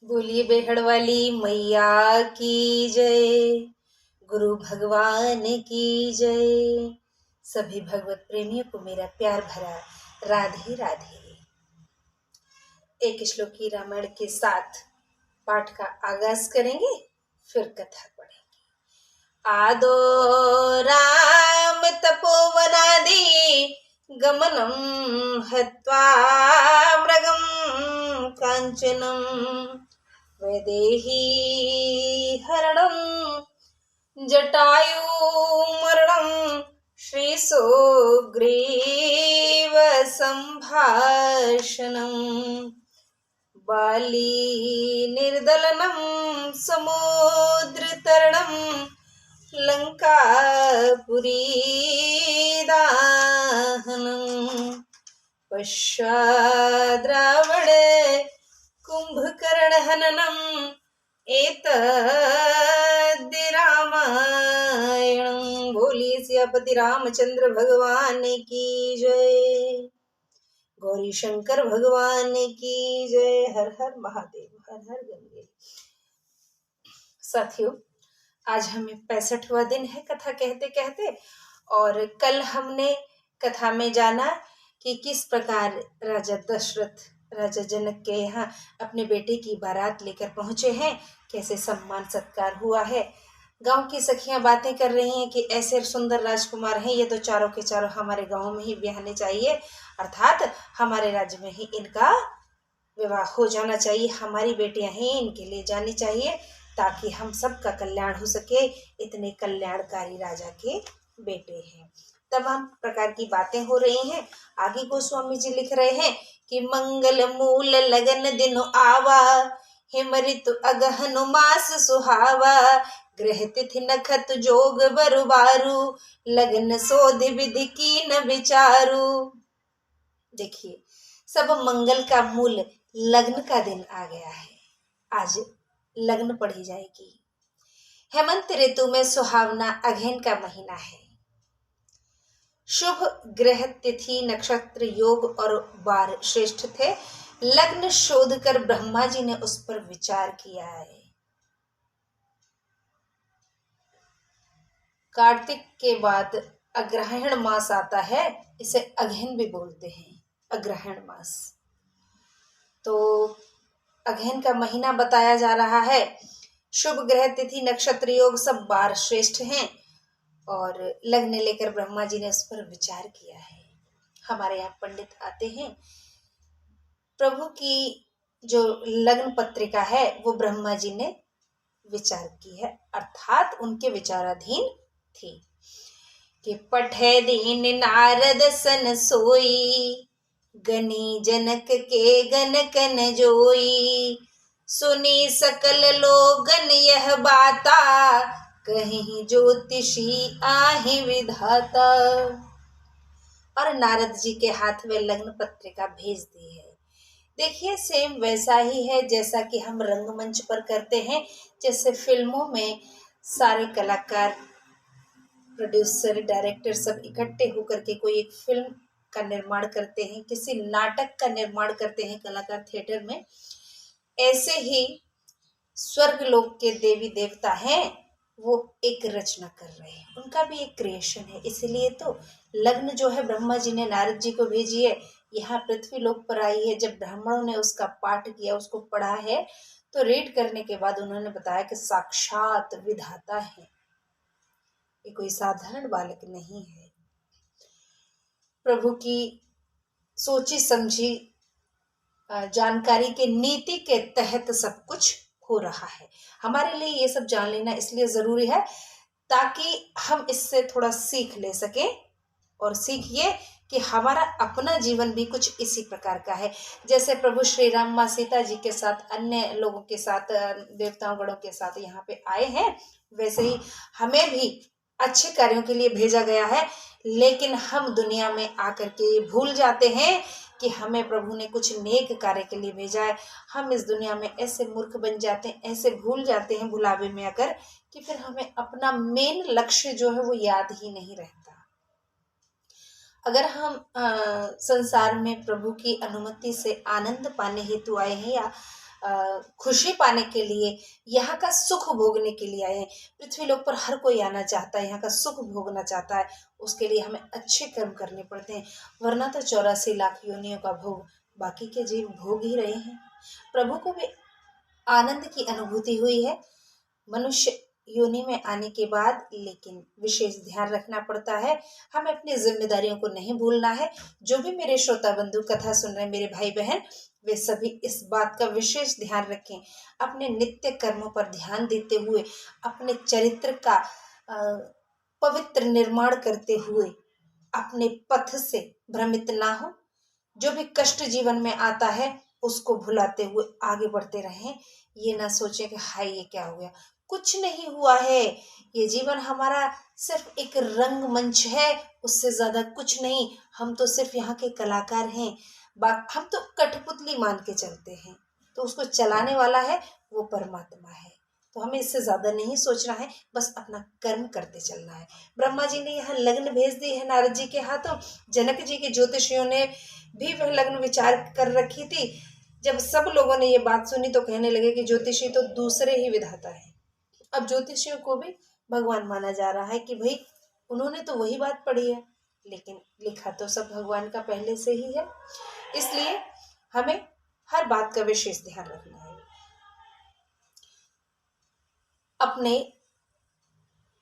बोलिए बेहड़ वाली मैया की जय। गुरु भगवान की जय। सभी भगवत प्रेमियों को मेरा प्यार भरा राधे राधे। एक श्लोकी रामायण के साथ पाठ का आगाज करेंगे, फिर कथा पढ़ेंगे। आदो राम तपोवनादि गमनम हत्वा मृगम कांचनम वैदेही हरणं जटायुमरणं श्रीसुग्रीव संभाषणं बाली निर्दलनं समुद्रतरणं लंकापुरीदाहनं पश्चाद्रावण कुंभकर्ण हननम एतद्दि रामायणं। बोलिए सियापति रामचंद्र भगवान की जय। गौरी शंकर भगवान की जय। हर हर महादेव, हर हर गंगे। साथियों, आज हमें 65वां दिन है कथा कहते कहते, और कल हमने कथा में जाना कि किस प्रकार राजा दशरथ राजा जनक के यहाँ अपने बेटे की बारात लेकर पहुंचे हैं, कैसे सम्मान सत्कार हुआ है। गांव की सखियां बातें कर रही हैं कि ऐसे सुंदर राजकुमार हैं, ये तो चारों के चारों हमारे गांव में ही ब्याहने चाहिए, अर्थात हमारे राज्य में ही इनका विवाह हो जाना चाहिए, हमारी बेटियां ही इनके लिए जानी चाहिए ताकि हम सबका कल्याण हो सके। इतने कल्याणकारी राजा के बेटे हैं। तमाम प्रकार की बातें हो रही हैं। आगे गोस्वामी जी लिख रहे हैं कि मंगल मूल लगन दिन आवा, हिम ऋतु अगहन मास सुहावा, ग्रह तिथि नखत जोग बरुबारू, लगन सोध विधि की न विचारू। देखिए, सब मंगल का मूल लग्न का दिन आ गया है। आज लग्न पढ़ी जाएगी। हेमंत ऋतु में सुहावना अगहन का महीना है। शुभ ग्रह तिथि नक्षत्र योग और वार श्रेष्ठ थे। लग्न शोध कर ब्रह्मा जी ने उस पर विचार किया है। कार्तिक के बाद अग्रहण मास आता है, इसे अगहन भी बोलते हैं, अग्रहण मास। तो अगहन का महीना बताया जा रहा है। शुभ ग्रह तिथि नक्षत्र योग सब बार श्रेष्ठ हैं, और लग्न लेकर ब्रह्मा जी ने उस पर विचार किया है। हमारे यहाँ पंडित आते हैं, प्रभु की जो लग्न पत्रिका है वो ब्रह्मा जी ने विचार की है, अर्थात उनके विचाराधीन थी। कि पठे दीन नारद सन सोई, गनी जनक के गनकन जोई, सुनी सकल लोगन यह बाता, कहीं ज्योतिषी आहि विधाता। और नारद जी के हाथ में लग्न पत्रिका भेज दी है। देखिए, सेम वैसा ही है जैसा कि हम रंगमंच पर करते हैं। जैसे फिल्मों में सारे कलाकार, प्रोड्यूसर, डायरेक्टर सब इकट्ठे होकर के कोई एक फिल्म का निर्माण करते हैं, किसी नाटक का निर्माण करते हैं कलाकार थिएटर में, ऐसे ही स्वर्ग लोक के देवी देवता हैं, वो एक रचना कर रहे हैं, उनका भी एक क्रिएशन है। इसलिए तो लग्न जो है ब्रह्मा जी ने नारद जी को भेजी है, यहाँ पृथ्वी लोक पर आई है। जब ब्राह्मणों ने उसका पाठ किया, उसको पढ़ा है, तो रीड करने के बाद उन्होंने बताया कि साक्षात विधाता है, ये कोई साधारण बालक नहीं है। प्रभु की सोची समझी जानकारी के नीति के तहत सब कुछ हो रहा है। हमारे लिए ये सब जान लेना इसलिए जरूरी है ताकि हम इससे थोड़ा सीख ले सकें, और सीख ये कि हमारा अपना जीवन भी कुछ इसी प्रकार का है। जैसे प्रभु श्री राम माँ सीता जी के साथ, अन्य लोगों के साथ, देवताओं गणों के साथ यहाँ पे आए हैं, वैसे ही हमें भी अच्छे कार्यों के लिए भेजा गया है। लेकिन हम दुनिया में आकर के ये भूल जाते हैं कि हमें प्रभु ने कुछ नेक कार्य के लिए भेजा है। हम इस दुनिया में ऐसे मूर्ख बन जाते हैं, ऐसे भूल जाते हैं भुलावे में आकर, कि फिर हमें अपना मेन लक्ष्य जो है वो याद ही नहीं रहता। अगर हम संसार में प्रभु की अनुमति से आनंद पाने हेतु आए हैं, या खुशी पाने के लिए, यहाँ का सुख भोगने के लिए आए हैं। पृथ्वी लोक पर हर कोई आना चाहता है, यहाँ का सुख भोगना चाहता है। उसके लिए हमें अच्छे कर्म करने पड़ते हैं, वरना तो 84 लाख योनियों का भोग बाकी के जीव भोग ही रहे हैं। प्रभु को भी आनंद की अनुभूति हुई है मनुष्य योनि में आने के बाद, लेकिन विशेष ध्यान रखना पड़ता है। हमें अपनी जिम्मेदारियों को नहीं भूलना है। जो भी मेरे श्रोता बंधु कथा सुन रहे हैं, मेरे भाई बहन, वे सभी इस बात का विशेष ध्यान रखें। अपने नित्य कर्मों पर ध्यान देते हुए, अपने चरित्र का पवित्र निर्माण करते हुए, अपने पथ से भ्रमित ना हो। जो भी कष्ट जीवन में आता है उसको भुलाते हुए आगे बढ़ते रहें। ये ना सोचें कि हाय ये क्या हो गया, कुछ नहीं हुआ है। ये जीवन हमारा सिर्फ एक रंगमंच है, उससे ज्यादा कुछ नहीं। हम तो सिर्फ यहाँ के कलाकार हैं, हम तो कठपुतली मान के चलते हैं, तो उसको चलाने वाला है वो परमात्मा है। तो हमें इससे ज्यादा नहीं सोचना है, बस अपना कर्म करते चलना है। ब्रह्मा जी ने यहाँ लग्न भेज दी है नारद जी के हाथों। जनक जी के ज्योतिषियों ने भी वह लग्न विचार कर रखी थी। जब सब लोगों ने ये बात सुनी तो कहने लगे कि ज्योतिषी तो दूसरे ही विधाता है। अब ज्योतिषियों को भी भगवान माना जा रहा है कि भाई उन्होंने तो वही बात पढ़ी है, लेकिन लिखा तो सब भगवान का पहले से ही है। इसलिए हमें हर बात का विशेष ध्यान रखना है। अपने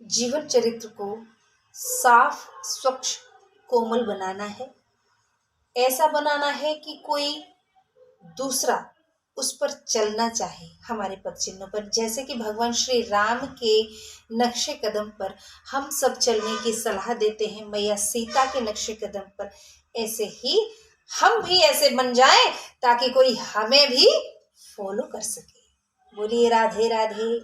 जीवन चरित्र को साफ, स्वच्छ, कोमल बनाना है। ऐसा बनाना है कि कोई दूसरा उस पर चलना चाहे, हमारे पद चिन्हों पर। जैसे कि भगवान श्री राम के नक्शे कदम पर हम सब चलने की सलाह देते हैं, मैया सीता के नक्शे कदम पर, ऐसे ही हम भी ऐसे बन जाएं ताकि कोई हमें भी फॉलो कर सके। बोलिए राधे राधे।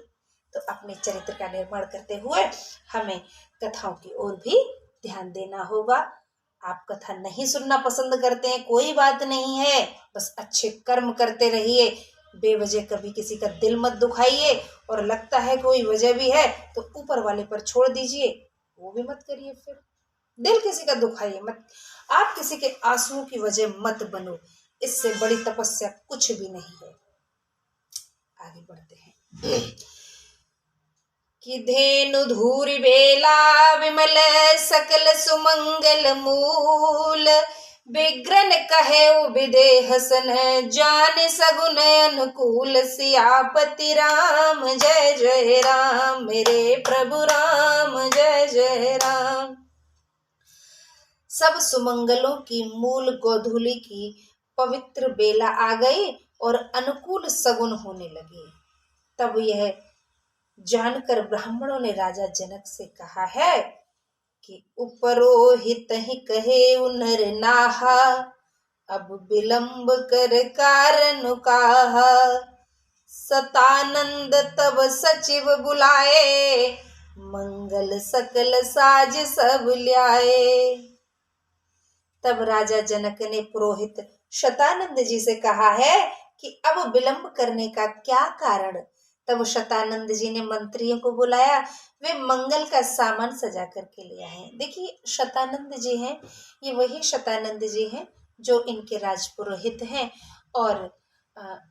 तो अपने चरित्र का निर्माण करते हुए हमें कथाओं की ओर भी ध्यान देना होगा। आप कथा नहीं सुनना पसंद करते हैं, कोई बात नहीं है, बस अच्छे कर्म करते रहिए। बेवजह कभी किसी का दिल मत दुखाइए, और लगता है कोई वजह भी है तो ऊपर वाले पर छोड़ दीजिए, वो भी मत करिए। फिर दिल किसी का दुखाइए मत, आप किसी के आंसुओं की वजह मत बनो। इससे बड़ी तपस्या कुछ भी नहीं है। आगे बढ़ते हैं कि धेनु धूरि बेला विमल सकल सुमंगल मूल, विग्रन कहे विदेह सन जान सगुन अनुकूल। सियापति राम जय जय राम, मेरे प्रभु राम जय जय राम। सब सुमंगलों की मूल गोधूली की पवित्र बेला आ गई और अनुकूल सगुन होने लगे। तब यह जानकर ब्राह्मणों ने राजा जनक से कहा है कि उपरोहित ही कहे नर नाहा, अब विलंब कर कारण काहा। सतानंद तब सचिव बुलाए, मंगल सकल साज सब ल्याए। तब राजा जनक ने पुरोहित शतानंद जी से कहा है कि अब विलंब करने का क्या कारण। तब शतानंद जी ने मंत्रियों को बुलाया, वे मंगल का सामान सजा करके ले आए। देखिए शतानंद जी हैं, ये वही शतानंद जी हैं जो इनके राजपुरोहित हैं, और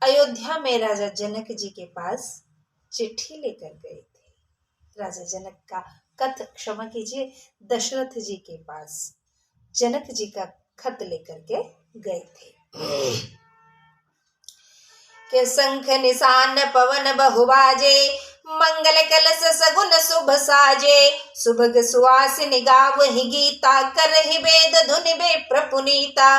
अयोध्या में राजा जनक जी के पास चिट्ठी लेकर गए थे। राजा जनक का कथ, क्षमा कीजिए, दशरथ जी के पास जनक जी का खत लेकर के गए थे के शंख निशान पवन बहुबाजे, मंगल कलश सगुन शुभ साजे। सुभग सुवासिनी गावहि गीता, करहि वेद धुनि बे प्रपुनीता।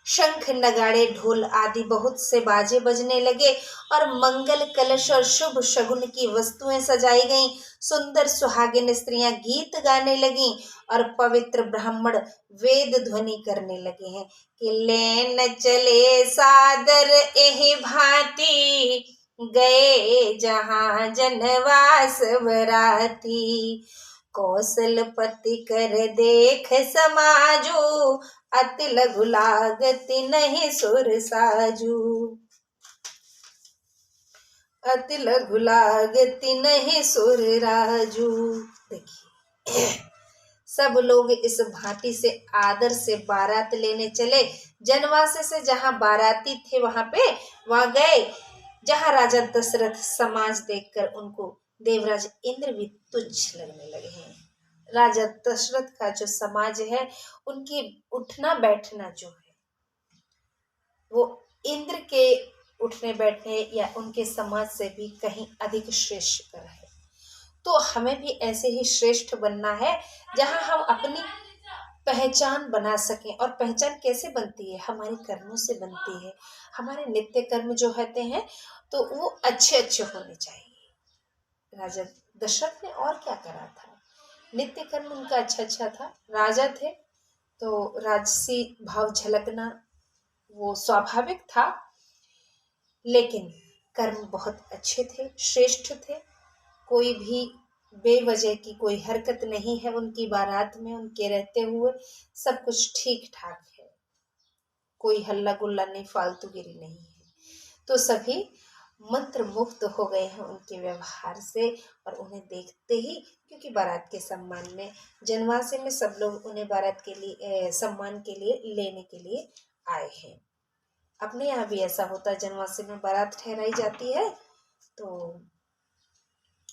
शंख नगाड़े ढोल आदि बहुत से बाजे बजने लगे, और मंगल कलश और शुभ शगुन की वस्तुएं सजाई गईं। सुंदर सुहागिन स्त्रियां गीत गाने लगीं, और पवित्र ब्राह्मण वेद ध्वनि करने लगे हैं कि लेन चले सादर एहि भांति, गए जहां जनवास बराती। कौशलपति कर देख समाजू, अति लघु लागति नहीं सुर साजू। अति लघु लागति नहीं सुर राजू। देखिए सब लोग इस भांति से आदर से बारात लेने चले। जनवास से जहां बाराती थे वहां गए। जहाँ राजा दशरथ समाज देखकर उनको देवराज इंद्र भी तुच्छ लगने लगे हैं। राजा दशरथ का जो समाज है, उनकी उठना बैठना जो है, वो इंद्र के उठने बैठने या उनके समाज से भी कहीं अधिक श्रेष्ठ कर है। तो हमें भी ऐसे ही श्रेष्ठ बनना है, जहां हम अपनी पहचान बना सकें। और पहचान कैसे बनती है? हमारे कर्मों से बनती है। हमारे नित्य कर्म जो होते हैं, तो वो अच्छे अच्छे होने चाहिए। राजा दशरथ ने और क्या करा था? नित्य कर्म उनका अच्छा अच्छा था। राजा थे तो राजसी भाव झलकना वो स्वाभाविक था, लेकिन कर्म बहुत अच्छे थे, श्रेष्ठ थे। कोई भी बेवजह की कोई हरकत नहीं है उनकी बारात में, उनके रहते हुए सब कुछ ठीक ठाक है। कोई हल्ला गुल्ला नहीं, फालतूगिरी नहीं है। तो सभी मंत्र मुक्त हो गए हैं उनके व्यवहार से और उन्हें देखते ही, क्योंकि बारात के सम्मान में जनवासे में सब लोग उन्हें बारात के लिए सम्मान के लिए लेने के लिए आए हैं। अपने यहाँ भी ऐसा होता है, जनवासे में बारात ठहराई जाती है तो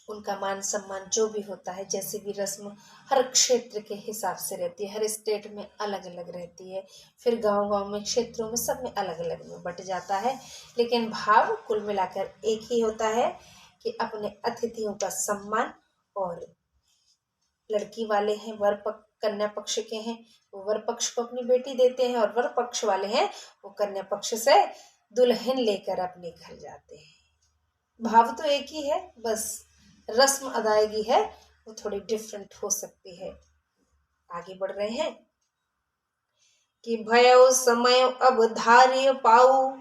उनका मान सम्मान जो भी होता है, जैसे भी रस्म हर क्षेत्र के हिसाब से रहती है, हर स्टेट में अलग अलग रहती है, फिर गांव गांव में, क्षेत्रों में, सब में अलग अलग में बट जाता है। लेकिन भाव कुल मिलाकर एक ही होता है कि अपने अतिथियों का सम्मान। और लड़की वाले हैं, कन्या पक्ष के हैं, वो वर पक्ष को अपनी बेटी देते हैं, और वर पक्ष वाले हैं वो कन्या पक्ष से दुल्हन लेकर अपने घर जाते हैं। भाव तो एक ही है, बस रस्म अदायगी है वो थोड़ी डिफरेंट हो सकती है। आगे बढ़ रहे हैं कि भयो समय अब धार्य पाऊ,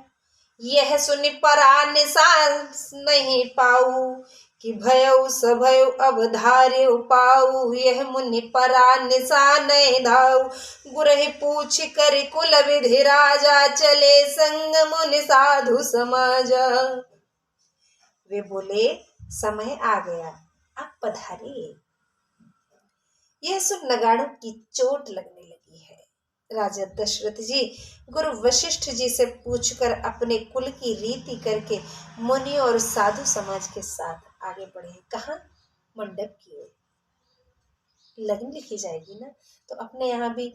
यह सुनि परा निशान नहीं पाऊ। कि भयो सभयो अब धार्य पाऊ, यह मुनि परा निशान धाऊ। गुरहि पूछ कर कुल विधि राजा, चले संग मुनि साधु समाजा। वे बोले समय आ गया, अब पधारिए। यह सुन नगाड़ों की चोट लगने लगी है। राजा दशरथ जी गुरु वशिष्ठ जी से पूछकर अपने कुल की रीति करके मुनि और साधु समाज के साथ आगे बढ़े। कहाँ? मंडप की ओर। लगन लिखी जाएगी ना, तो अपने यहाँ भी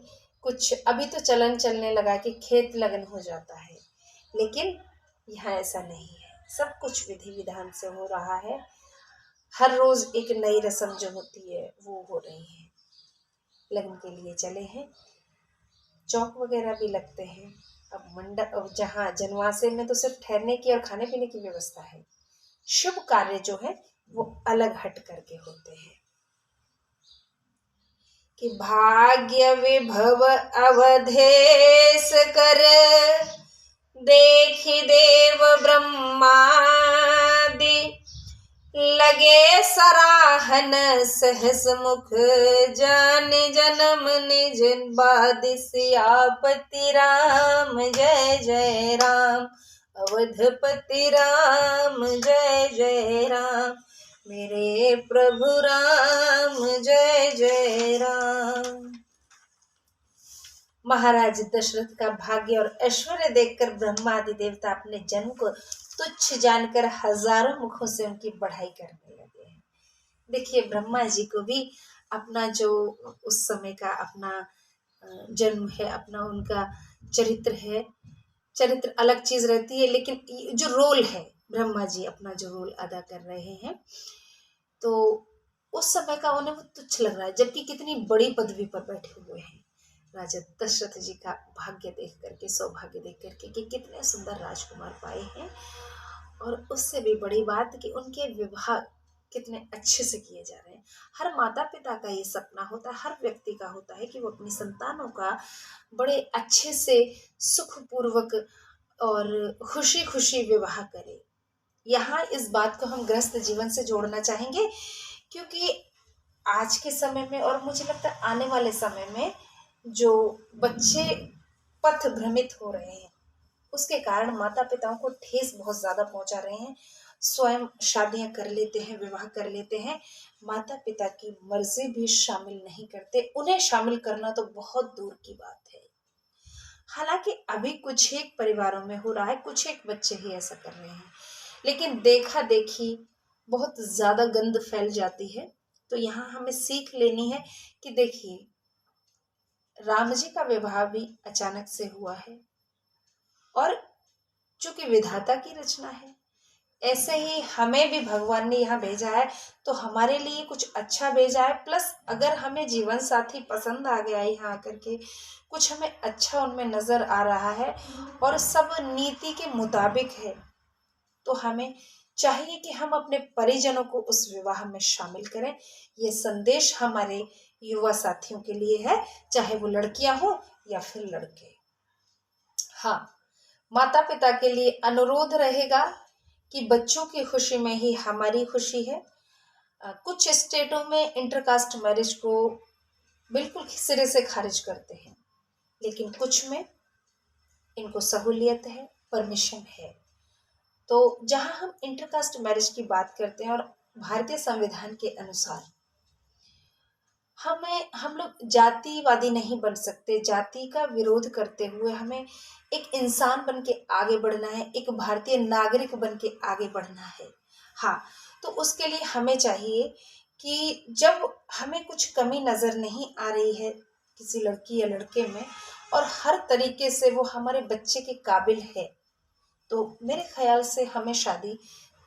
कुछ अभी तो चलन चलने लगा कि खेत लगन हो जाता है, लेकिन यहाँ ऐसा नहीं है। सब कुछ विधि विधान से हो रहा है। हर रोज एक नई रस्म जो होती है वो हो रही है। लगन के लिए चले हैं, चौक वगैरह भी लगते हैं। अब मंडप, जहाँ जनवासे में तो सिर्फ ठहरने की और खाने पीने की व्यवस्था है, शुभ कार्य जो है वो अलग हट करके होते हैं। कि भाग्य विभव अवधेश कर, देखि देव ब्रह्मादि। लगे सराहन सहस मुख, जान जन्म निज बादि। सियापति राम जय जय राम, अवधपति राम जय जय राम। मेरे प्रभु राम जय जय राम। महाराज दशरथ का भाग्य और ऐश्वर्य देखकर ब्रह्मादि देवता अपने जन्म को तुच्छ जानकर हजारों मुखों से उनकी बढ़ाई करने लगे हैं। देखिए, ब्रह्मा जी को भी अपना जो उस समय का अपना जन्म है, अपना उनका चरित्र है, चरित्र अलग चीज रहती है, लेकिन जो रोल है, ब्रह्मा जी अपना जो रोल अदा कर रहे हैं, तो उस समय का उन्हें वो तुच्छ लग रहा है, जबकि कितनी बड़ी पदवी पर बैठे हुए हैं। राजा दशरथ जी का भाग्य देख करके, सौभाग्य देख करके कि कितने सुंदर राजकुमार पाए हैं, और उससे भी बड़ी बात कि उनके विवाह कितने अच्छे से किए जा रहे हैं। हर माता पिता का ये सपना होता है, हर व्यक्ति का होता है कि वो अपनी संतानों का बड़े अच्छे से सुखपूर्वक और खुशी खुशी विवाह करे। यहाँ इस बात को हम गृहस्थ जीवन से जोड़ना चाहेंगे, क्योंकि आज के समय में और मुझे लगता है आने वाले समय में जो बच्चे पथ भ्रमित हो रहे हैं, उसके कारण माता पिताओं को ठेस बहुत ज्यादा पहुंचा रहे हैं। स्वयं शादियां कर लेते हैं, विवाह कर लेते हैं, माता पिता की मर्जी भी शामिल नहीं करते। उन्हें शामिल करना तो बहुत दूर की बात है। हालांकि अभी कुछ एक परिवारों में हो रहा है, कुछ एक बच्चे ही ऐसा कर रहे हैं, लेकिन देखा देखी बहुत ज़्यादा गंद फैल जाती है। तो यहाँ हमें सीख लेनी है कि देखिए, राम जी का विवाह भी अचानक से हुआ है और चूंकि विधाता की रचना है, ऐसे ही हमें भी भगवान ने यहाँ भेजा है तो हमारे लिए कुछ अच्छा भेजा है। प्लस अगर हमें जीवन साथी पसंद आ गया है यहाँ आकर के, कुछ हमें अच्छा उनमें नजर आ रहा है और सब नीति के मुताबिक है, तो हमें चाहिए कि हम अपने परिजनों को उस विवाह में शामिल करें। ये संदेश हमारे युवा साथियों के लिए है, चाहे वो लड़कियां हो या फिर लड़के। हाँ, माता पिता के लिए अनुरोध रहेगा कि बच्चों की खुशी में ही हमारी खुशी है। कुछ स्टेटों में इंटरकास्ट मैरिज को बिल्कुल सिरे से खारिज करते हैं, लेकिन कुछ में इनको सहूलियत है, परमिशन है। तो जहां हम इंटरकास्ट मैरिज की बात करते हैं और भारतीय संविधान के अनुसार हम लोग जातिवादी नहीं बन सकते। जाति का विरोध करते हुए हमें एक इंसान बन के आगे बढ़ना है, एक भारतीय नागरिक बन के आगे बढ़ना है। हाँ, तो उसके लिए हमें चाहिए कि जब हमें कुछ कमी नजर नहीं आ रही है किसी लड़की या लड़के में और हर तरीके से वो हमारे बच्चे के काबिल है, तो मेरे ख्याल से हमें शादी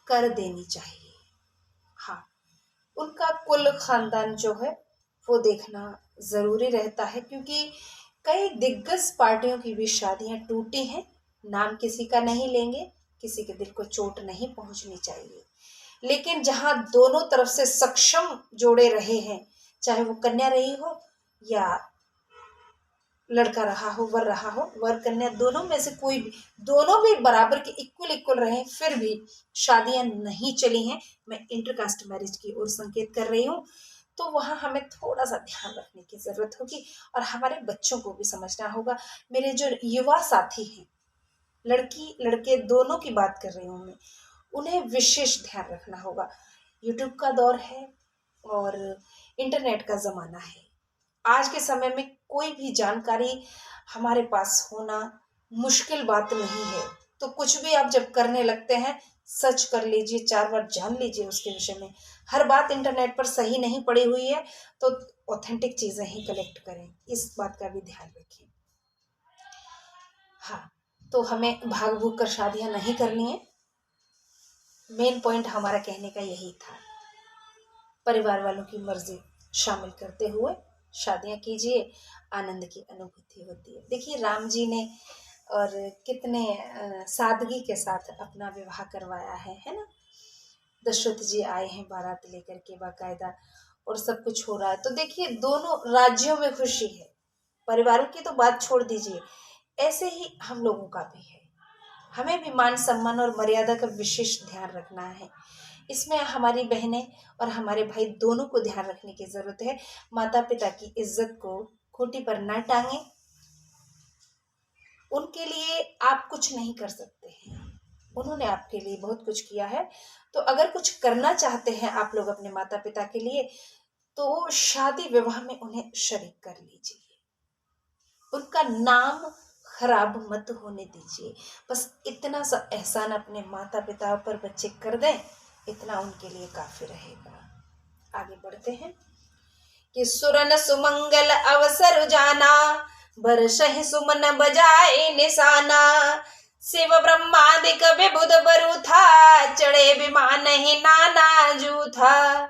कर देनी चाहिए। हाँ, उनका कुल खानदान जो है वो देखना जरूरी रहता है, क्योंकि कई दिग्गज पार्टियों की भी शादियां टूटी हैं। नाम किसी का नहीं लेंगे, किसी के दिल को चोट नहीं पहुंचनी चाहिए, लेकिन जहां दोनों तरफ से सक्षम जोड़े रहे हैं, चाहे वो कन्या रही हो या लड़का रहा हो, वर रहा हो, वर कन्या दोनों में से कोई भी, दोनों भी बराबर के इक्वल इक्वल रहे, फिर भी शादियां नहीं चली हैं, मैं इंटरकास्ट मैरिज की ओर संकेत कर रही हूँ, तो वहां हमें थोड़ा सा ध्यान रखने की जरूरत होगी और हमारे बच्चों को भी समझना होगा। मेरे जो युवा साथी हैं, लड़की लड़के दोनों की बात कर रही हूँ मैं, उन्हें विशेष ध्यान रखना होगा। यूट्यूब का दौर है और इंटरनेट का जमाना है। आज के समय में कोई भी जानकारी हमारे पास होना मुश्किल बात नहीं है। तो कुछ भी आप जब करने लगते हैं, सर्च कर लीजिए, 4 बार जान लीजिए उसके विषय में। हर बात इंटरनेट पर सही नहीं पड़ी हुई है, तो ऑथेंटिक चीजें ही कलेक्ट करें, इस बात का भी ध्यान रखिए। हाँ, तो हमें भाग भूग कर शादियां नहीं करनी है। मेन पॉइंट हमारा कहने का यही था, परिवार वालों की मर्जी शामिल करते हुए शादियां कीजिए, आनंद की अनुभूति होती है। देखिए, राम जी ने और कितने सादगी के साथ अपना विवाह करवाया है ना। दशरथ जी आए हैं बारात लेकर के बाकायदा, और सब कुछ हो रहा है। तो देखिए, दोनों राज्यों में खुशी है। परिवारों की तो बात छोड़ दीजिए, ऐसे ही हम लोगों का भी है। हमें भी मान सम्मान और मर्यादा का विशेष ध्यान रखना है। इसमें हमारी बहनें और हमारे भाई दोनों को ध्यान रखने की जरूरत है। माता पिता की इज्जत को खूंटी पर ना टांगे। उनके लिए आप कुछ नहीं कर सकते हैं, उन्होंने आपके लिए बहुत कुछ किया है। तो अगर कुछ करना चाहते हैं आप लोग अपने माता पिता के लिए, तो शादी विवाह में उन्हें शरीक कर लीजिए। उनका नाम खराब मत होने दीजिए। बस इतना सा एहसान अपने माता पिता पर बच्चे कर दें, इतना उनके लिए काफी रहेगा। आगे बढ़ते हैं कि सुरन सुमंगल अवसर जाना, बरसहि सुमन बजाए निशाना, शिव ब्रह्मादिक विबुध बरु था, चढ़े विमान ही नाना जू था।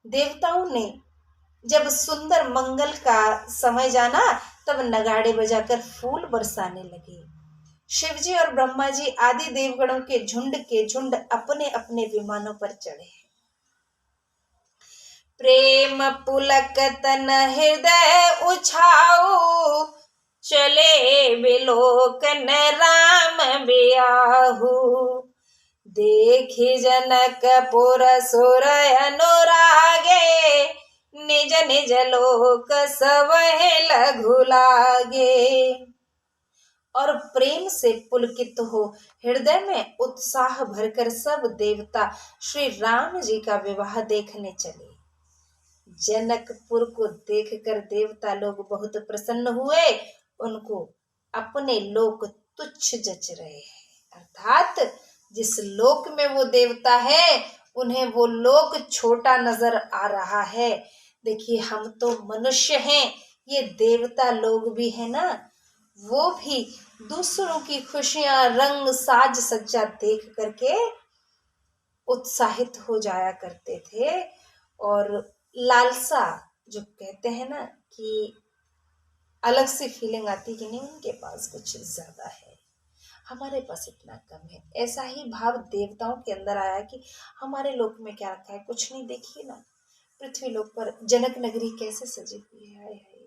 देवताओं ने जब सुंदर मंगल का समय जाना, तब नगाड़े बजाकर फूल बरसाने लगे। शिवजी और ब्रह्मा जी आदि देवगणों के झुंड अपने अपने विमानों पर चढ़े। प्रेम पुलक तन हृदय उछाऊ, चले विलोकन राम बियाहू। देखी जनकपुर सुर अनुरागे, निज निज लोक सवहि लघु लागे। और प्रेम से पुलकित हो हृदय में उत्साह भरकर सब देवता श्री राम जी का विवाह देखने चले। जनकपुर को देखकर देवता लोग बहुत प्रसन्न हुए, उनको अपने लोक तुच्छ जच रहे हैं, अर्थात जिस लोक में वो देवता है उन्हें वो लोक छोटा नजर आ रहा है। देखिए हम तो मनुष्य हैं, ये देवता लोग भी है ना, वो भी दूसरों की खुशियां रंग साज सज्जा देख करके उत्साहित हो जाया करते थे। और लालसा जो कहते हैं ना कि अलग सी फीलिंग आती कि नहीं उनके पास कुछ ज्यादा है, हमारे पास इतना कम है। ऐसा ही भाव देवताओं के अंदर आया कि हमारे लोक में क्या रखा है, कुछ नहीं, देखिए ना पृथ्वी लोक पर जनक नगरी कैसे सजी हुई है, हाय हाय,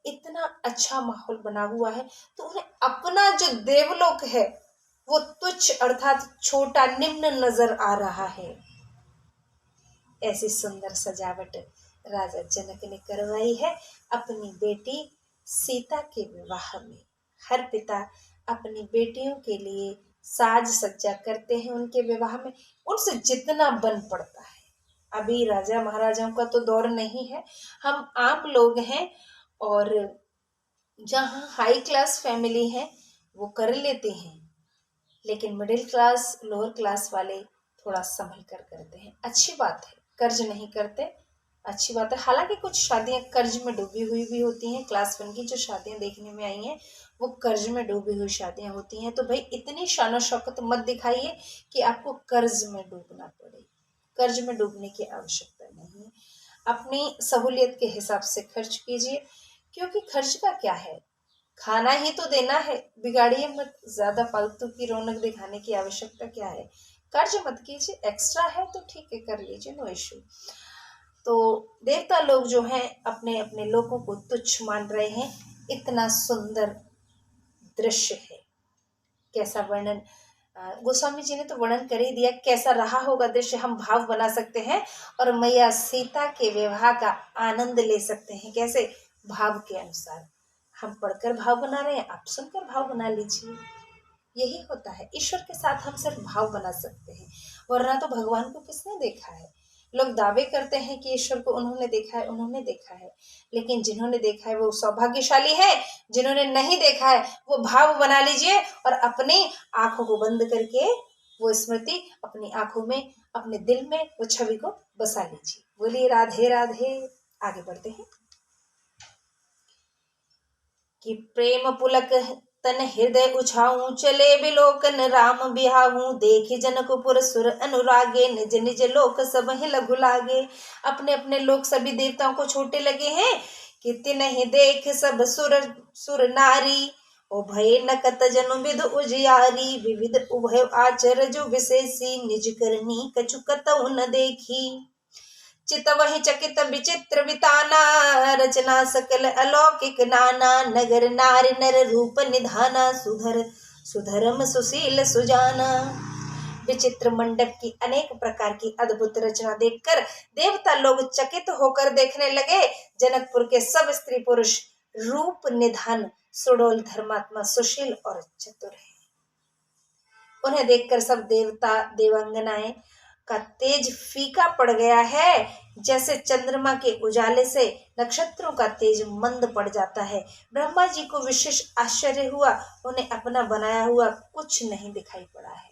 इतना अच्छा माहौल बना हुआ है। तो उन्हें अपना जो देवलोक है वो तुच्छ अर्थात छोटा निम्न नजर आ रहा है। ऐसी सुंदर सजावट राजा जनक ने करवाई है अपनी बेटी सीता के विवाह में। हर पिता अपनी बेटियों के लिए साज सज्जा करते हैं उनके विवाह में, उनसे जितना बन पड़ता है। अभी राजा महाराजाओं का तो दौर नहीं है, हम आम लोग हैं। और जहाँ हाई क्लास फैमिली है वो कर लेते हैं, लेकिन मिडिल क्लास लोअर क्लास वाले थोड़ा संभल कर करते हैं। अच्छी बात है, कर्ज नहीं करते, अच्छी बात है। हालांकि कुछ शादियां कर्ज में डूबी हुई भी होती हैं, क्लास वन की जो शादियां देखने में आई हैं वो कर्ज में डूबी हुई शादियां होती हैं। तो भाई इतनी शान शौकत मत दिखाइए कि आपको कर्ज में डूबना पड़े, कर्ज में डूबने की आवश्यकता नहीं है। अपनी सहूलियत के हिसाब से खर्च कीजिए, क्योंकि खर्च का क्या है, खाना ही तो देना है, बिगाड़िए मत। ज्यादा फालतू की रौनक दिखाने की आवश्यकता क्या है, कर्ज मत कीजिए, एक्स्ट्रा है तो ठीक है कर लीजिए, नो इश्यू। तो देवता लोग जो हैं अपने अपने लोगों को तुच्छ मान रहे हैं। इतना सुंदर दृश्य है, कैसा वर्णन, गोस्वामी जी ने तो वर्णन कर ही दिया, कैसा रहा होगा दृश्य हम भाव बना सकते हैं और मैया सीता के विवाह का आनंद ले सकते हैं। कैसे, भाव के अनुसार। हम पढ़कर भाव बना रहे हैं, आप सुनकर भाव बना लीजिए। यही होता है, ईश्वर के साथ हम सिर्फ भाव बना सकते हैं, वरना तो भगवान को किसने देखा है। लोग दावे करते हैं कि ईश्वर को उन्होंने देखा है, उन्होंने देखा है, लेकिन जिन्होंने देखा है वो सौभाग्यशाली है, जिन्होंने नहीं देखा है वो भाव बना लीजिए और अपनी आंखों को बंद करके वो स्मृति अपनी आंखों में, अपने दिल में वो छवि को बसा लीजिए। बोलिए राधे राधे। आगे बढ़ते हैं कि प्रेम पुलक तन हृदय उछाऊं, चले बिलोकन राम बिहाऊं, देखे जनकपुर सुर अनुरागे, निज निज लोक सब ही लघु लागे। अपने अपने लोक सभी देवताओं को छोटे लगे हैं कि तिन्हि देख सब सुर सुर नारी, उभय नकत जनु विध उजियारी, विविध उभय आचर जो विशेषी, निज करनी कछुकतउ न देखी। चितवहि चकित विचित्र विताना, रचना सकल अलौकिक नाना, नगर नारी नर रूप निधाना, सुधर सुधर्म सुशील सुजाना। विचित्र मंडप की अनेक प्रकार की अद्भुत रचना देखकर देवता लोग चकित होकर देखने लगे। जनकपुर के सब स्त्री पुरुष रूप निधान, सुडोल, धर्मात्मा, सुशील और चतुर है। उन्हें देखकर सब देवता देवांगनाएं का तेज फीका पड़ गया है, जैसे चंद्रमा के उजाले से नक्षत्रों का तेज मंद पड़ जाता है। ब्रह्मा जी को विशेष आश्चर्य हुआ, उन्हें अपना बनाया हुआ कुछ नहीं दिखाई पड़ा है।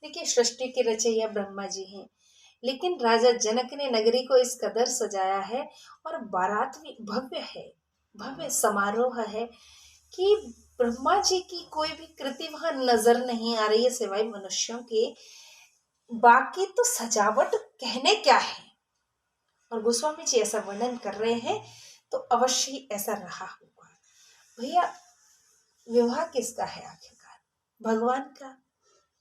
देखिए सृष्टि के रचयिया ब्रह्मा जी हैं, लेकिन राजा जनक ने नगरी को इस कदर सजाया है और बारात भी भव्य है, भव्य समारोह है कि ब्रह्मा जी की कोई भी कृति वहां नजर नहीं आ रही है सिवाय मनुष्यों के। बाकी तो सजावट कहने क्या है, और गोस्वामी जी ऐसा वर्णन कर रहे हैं तो अवश्य ही ऐसा रहा होगा। भैया विवाह किसका है आखिरकार, भगवान का,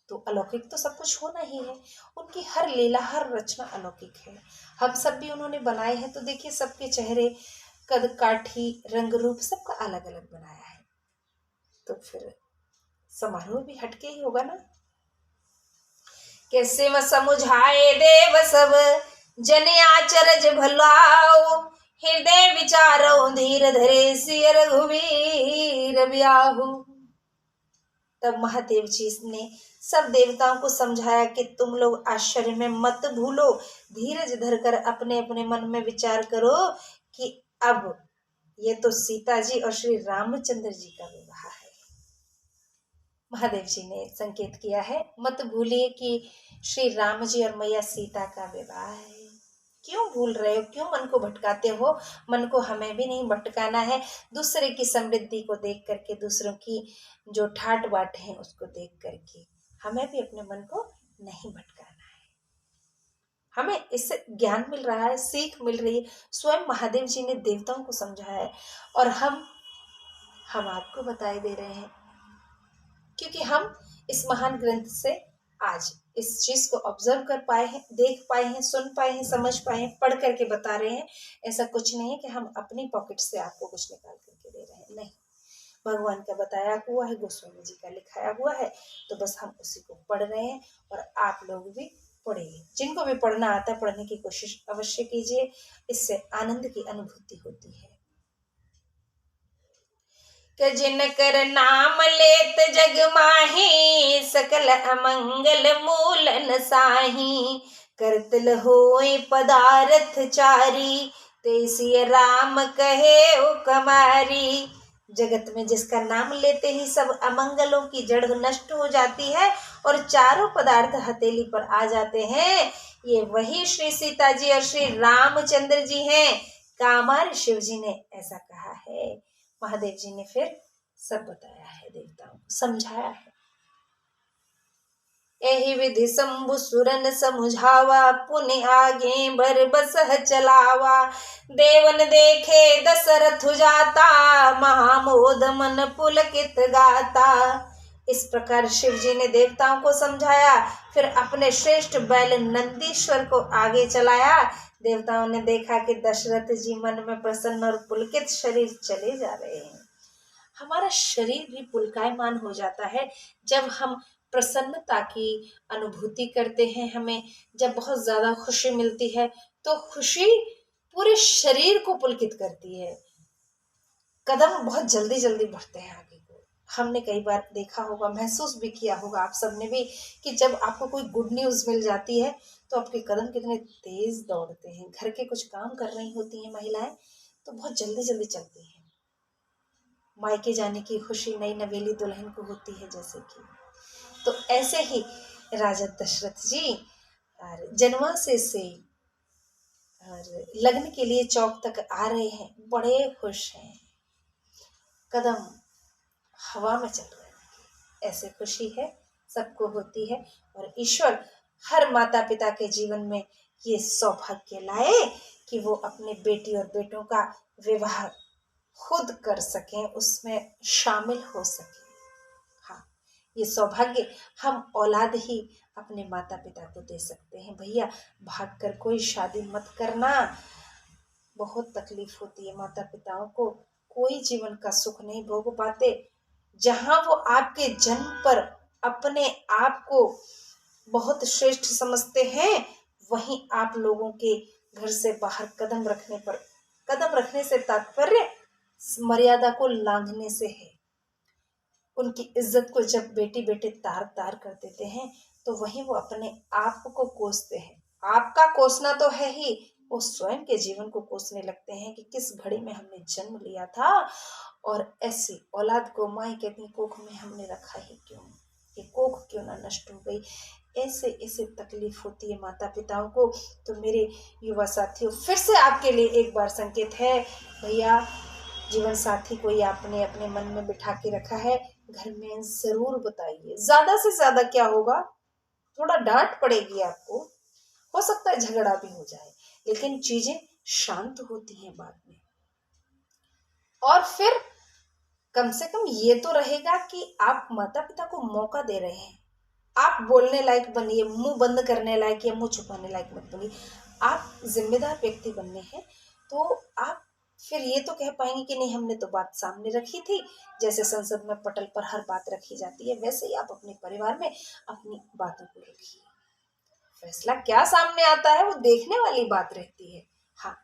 तो अलौकिक तो सब कुछ होना ही है। उनकी हर लीला हर रचना अलौकिक है। हम सब भी उन्होंने बनाए हैं, तो देखिए सबके चेहरे कद काठी रंग रूप सबका अलग अलग बनाया है, तो फिर समारोह भी हटके ही होगा ना। कैसे व समुझाए देव सब जन आचरज भलाओ, हृदय विचारो धीर धरे सिय रघुवीर ब्याहु। तब महादेव जी ने सब देवताओं को समझाया कि तुम लोग आश्चर्य में मत भूलो, धीरज धरकर अपने अपने मन में विचार करो कि अब ये तो सीता जी और श्री रामचंद्र जी का विवाह है। महादेव जी ने संकेत किया है, मत भूलिए कि श्री राम जी और मैया सीता का विवाह है। क्यों भूल रहे हो, क्यों मन को भटकाते हो? मन को हमें भी नहीं भटकाना है। दूसरे की समृद्धि को देख करके, दूसरों की जो ठाट बाट है उसको देख करके हमें भी अपने मन को नहीं भटकाना है। हमें इससे ज्ञान मिल रहा है, सीख मिल रही है। स्वयं महादेव जी ने देवताओं को समझाया है और हम आपको बताए दे रहे हैं, क्योंकि हम इस महान ग्रंथ से आज इस चीज को ऑब्जर्व कर पाए हैं, देख पाए हैं, सुन पाए हैं, समझ पाए हैं, पढ़ करके बता रहे हैं। ऐसा कुछ नहीं है कि हम अपनी पॉकेट से आपको कुछ निकाल करके दे रहे हैं, नहीं। भगवान का बताया हुआ है, गोस्वामी जी का लिखाया हुआ है, तो बस हम उसी को पढ़ रहे हैं और आप लोग भी पढ़िए। जिनको भी पढ़ना आता है पढ़ने की कोशिश अवश्य कीजिए, इससे आनंद की अनुभूति होती है। जिनकर नाम लेत जग माही, सकल अमंगल मूल नसाही। करतल होए पदारथ चारी, तेसिय राम कहे ओ कमारी। जगत में जिसका नाम लेते ही सब अमंगलों की जड़ नष्ट हो जाती है और चारों पदार्थ हथेली पर आ जाते हैं। ये वही श्री सीता जी और श्री रामचंद्र जी हैं। कामार शिव जी ने ऐसा कहा है। महादेव जी ने फिर सब बताया है, देवताओं को समझाया है। यही विधि शंभु सुरन समुझावा, पुनि आगे बर बसह चलावा। देवन देखे दशरथ जाता, महामोद मन पुलकित गाता। इस प्रकार शिव जी ने देवताओं को समझाया, फिर अपने श्रेष्ठ बैल नंदीश्वर को आगे चलाया। देवताओं ने देखा कि दशरथ जी मन में प्रसन्न और पुलकित शरीर चले जा रहे हैं। हमारा शरीर भी पुलकायमान हो जाता है जब हम प्रसन्नता की अनुभूति करते हैं। हमें जब बहुत ज्यादा खुशी मिलती है तो खुशी पूरे शरीर को पुलकित करती है। कदम बहुत जल्दी जल्दी बढ़ते हैं आगे को। हमने कई बार देखा होगा, महसूस भी किया होगा आप सबने भी, कि जब आपको कोई गुड न्यूज मिल जाती है तो आपके कदम कितने तेज दौड़ते हैं। घर के कुछ काम कर रही होती हैं महिलाएं तो बहुत जल्दी जल्दी चलती हैं। मायके जाने की खुशी नई नवेली दुल्हन को होती है जैसे कि। तो ऐसे ही राजा दशरथ जी और जनवासे से और लग्न के लिए चौक तक आ रहे हैं, बड़े खुश हैं, कदम हवा में चल रहे हैं। ऐसे खुशी है, सबको होती है। और ईश्वर हर माता पिता के जीवन में ये सौभाग्य लाए कि वो अपने बेटी और बेटों का विवाह खुद कर सकें, उसमें शामिल हो सकें। हाँ, ये सौभाग्य हम औलाद ही अपने माता पिता को दे सकते हैं। भैया भागकर कोई शादी मत करना, बहुत तकलीफ होती है माता पिताओं को। कोई जीवन का सुख नहीं भोग पाते। जहां वो आपके जन्म पर अपने आप को बहुत श्रेष्ठ समझते हैं, वहीं आप लोगों के घर से बाहर कदम रखने से तात्पर्य मर्यादा को लांघने से है। उनकी इज्जत को जब बेटी बेटे तार तार कर देते हैं तो वहीं वो अपने आप को कोसते हैं। आपका कोसना तो है ही, वो स्वयं के जीवन को कोसने लगते हैं कि किस घड़ी में हमने जन्म लिया था और ऐसी औलाद को माँ कहती कोख में हमने रखा ही क्यों, ये कोख क्यों ना नष्ट हो गई। ऐसे ऐसे तकलीफ होती है माता पिताओं को। तो मेरे युवा साथियों, फिर से आपके लिए एक बार संकेत है, भैया जीवन साथी कोई आपने अपने मन में बिठा के रखा है, घर में जरूर बताइए। ज्यादा से ज्यादा क्या होगा, थोड़ा डांट पड़ेगी आपको, हो सकता है झगड़ा भी हो जाए, लेकिन चीजें शांत होती हैं बाद में। और फिर कम से कम ये तो रहेगा कि आप माता पिता को मौका दे रहे हैं। आप बोलने लायक बनिए, मुंह बंद करने लायक या मुंह छुपाने लायक मत बनिए। आप जिम्मेदार व्यक्ति बनने हैं तो आप फिर ये तो कह पाएंगे कि नहीं हमने तो बात सामने रखी थी। जैसे संसद में पटल पर हर बात रखी जाती है, वैसे ही आप अपने परिवार में अपनी बातों को रखिए। फैसला क्या सामने आता है वो देखने वाली बात रहती है। हाँ,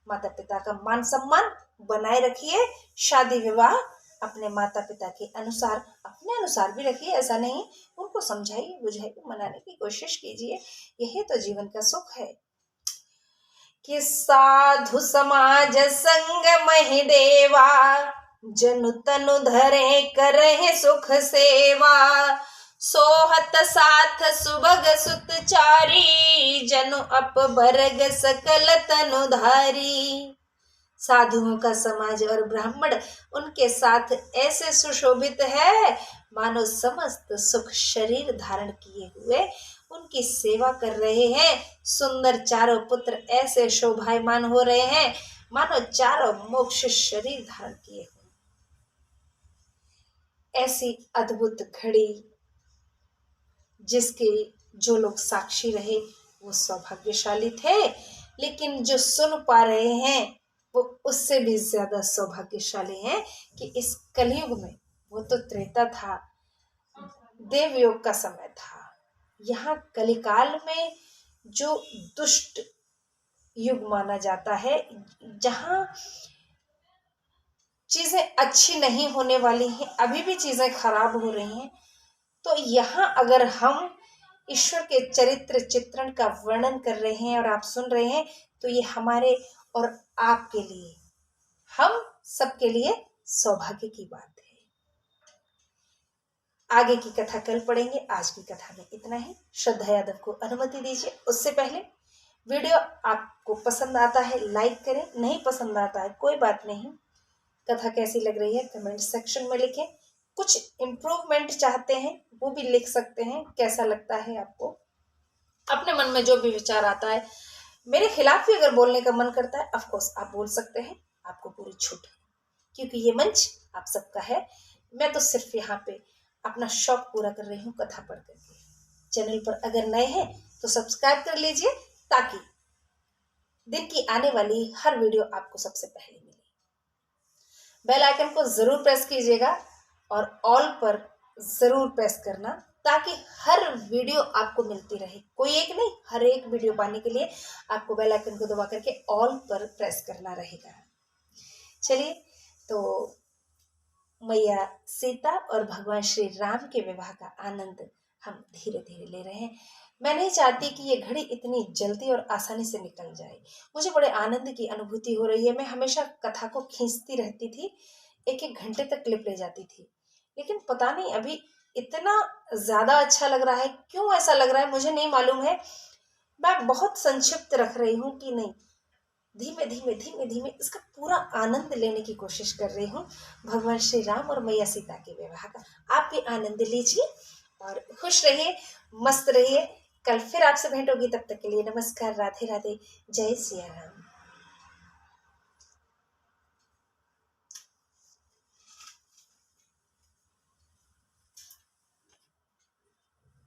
माता पिता का मान सम्मान बनाए रखिए। शादी विवाह अपने माता पिता के अनुसार, अपने अनुसार भी रखिए, ऐसा नहीं, उनको समझाइए बुझाइए, मनाने की कोशिश कीजिए। यही तो जीवन का सुख है कि साधु समाज संग महि देवा, जनु तनु धरे करे सुख सेवा, सोहत साथ सुभग सुत चारी, जनु अप भरग सकल तनु धारी। साधुओं का समाज और ब्राह्मण उनके साथ ऐसे सुशोभित है मानो समस्त सुख शरीर धारण किए हुए उनकी सेवा कर रहे हैं। सुंदर चारों पुत्र ऐसे शोभायमान हो रहे हैं मानो चारों मोक्ष शरीर धारण किए हुए। ऐसी अद्भुत घड़ी जिसके जो लोग साक्षी रहे वो सौभाग्यशाली थे, लेकिन जो सुन पा रहे हैं वो उससे भी ज्यादा सौभाग्यशाली हैं कि इस कलयुग में, वो तो त्रेता था, देवयोग का समय था, यहाँ कलिकाल में जो दुष्ट युग माना जाता है, जहाँ चीजें अच्छी नहीं होने वाली हैं, अभी भी चीजें खराब हो रही हैं, तो यहाँ अगर हम ईश्वर के चरित्र चित्रण का वर्णन कर रहे हैं और आप सुन रहे हैं, तो ये हमारे और आपके लिए, हम सबके लिए सौभाग्य की बात है। आगे की कथा कल पढ़ेंगे, आज की कथा में इतना ही। श्रद्धा यादव को अनुमति दीजिए। उससे पहले वीडियो आपको पसंद आता है लाइक करें, नहीं पसंद आता है कोई बात नहीं, कथा कैसी लग रही है कमेंट सेक्शन में लिखें। कुछ इम्प्रूवमेंट चाहते हैं वो भी लिख सकते हैं, कैसा लगता है आपको, अपने मन में जो भी विचार आता है। मेरे खिलाफ भी अगर बोलने का मन करता है ऑफकोर्स आप बोल सकते हैं, आपको पूरी छूट है, क्योंकि ये मंच आप सबका है। मैं तो सिर्फ यहाँ पे अपना शौक पूरा कर रही हूँ कथा पढ़ करके। चैनल पर अगर नए हैं तो सब्सक्राइब कर लीजिए ताकि दिन की आने वाली हर वीडियो आपको सबसे पहले मिले। बेल आइकन को जरूर प्रेस कीजिएगा और ऑल पर जरूर प्रेस करना ताकि हर वीडियो आपको मिलती रहे। कोई एक नहीं, हर एक वीडियो पाने के लिए आपको बेल आइकन को दबा करके ऑल पर प्रेस करना रहेगा। चलिए, तो मैया सीता और भगवान श्री राम के विवाह का आनंद हम धीरे धीरे ले रहे हैं। मैं नहीं चाहती कि ये घड़ी इतनी जल्दी और आसानी से निकल जाए। मुझे बड़े आनंद की अनुभूति हो रही है। मैं हमेशा कथा को खींचती रहती थी, एक एक घंटे तक क्लिप ले जाती थी, लेकिन पता नहीं अभी इतना ज्यादा अच्छा लग रहा है। क्यों ऐसा लग रहा है मुझे नहीं मालूम है। मैं बहुत संक्षिप्त रख रही हूँ कि नहीं, धीमे धीमे धीमे धीमे इसका पूरा आनंद लेने की कोशिश कर रही हूँ भगवान श्री राम और मैया सीता के विवाह का। आप भी आनंद लीजिए और खुश रहिए, मस्त रहिए। कल फिर आपसे भेंट होगी, तब तक के लिए नमस्कार, राधे राधे, जय सिया राम।